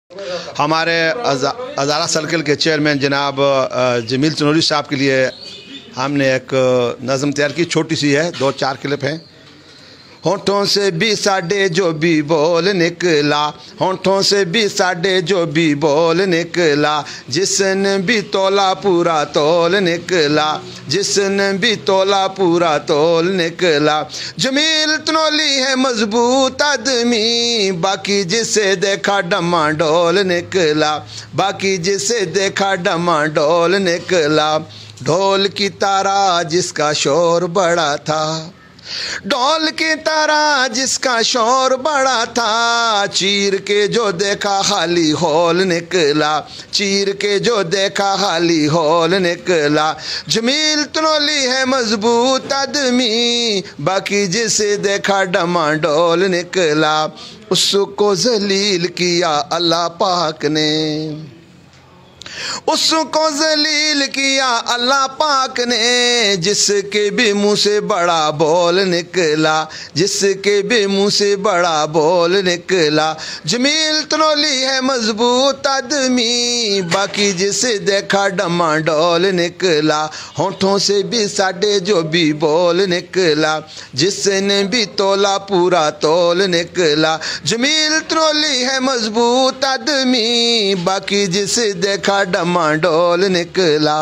ہمارے ازارہ سرکل کے چیئرمین جناب جمیل چنوری صاحب کے لیے ہم نے ایک نظم تیار کی، چھوٹی سی ہے، 2-4 کلپ ہیں۔ ہونٹوں سے بھی ساڈے جو بھی بول نکلا، ہونٹوں سے بھی ساڈے جو بھی بول نکلا، جس نے بھی تولا پورا تول نکلا، جس نے بھی تولا پورا تول نکلا۔ جمیل تنولی ہے مضبوط آدمی، باقی جسے دیکھا ڈما ڈول نکلا، باقی جسے دیکھا ڈما ڈول نکلا۔ ڈھول کی طرح جس کا شور بڑا تھا، ڈھول کی طرح جس کا شور بڑا تھا، چیر کے جو دیکھا خالی ہول نکلا، چیر کے جو دیکھا خالی ہول نکلا۔ جمیل تنولی ہے مضبوط آدمی، باقی جسے دیکھا ڈما ڈول نکلا۔ اس کو ذلیل کیا اللہ پاک نے، اس کو ذلیل کیا اللہ پاک نے، جس کے بھی منہ سے بڑا بول نکلا، جس کے بھی منہ سے بڑا بول نکلا۔ جمیل تنولی ہے مضبوط آدمی، باقی جسے دیکھا ڈما ڈول نکلا۔ ہونٹوں سے بھی ساڈے جو بھی بول نکلا، جس نے بھی تولا پورا تول نکلا۔ جمیل تنولی ہے مضبوط آدمی، باقی جسے دیکھا ڈما ڈول نکلا۔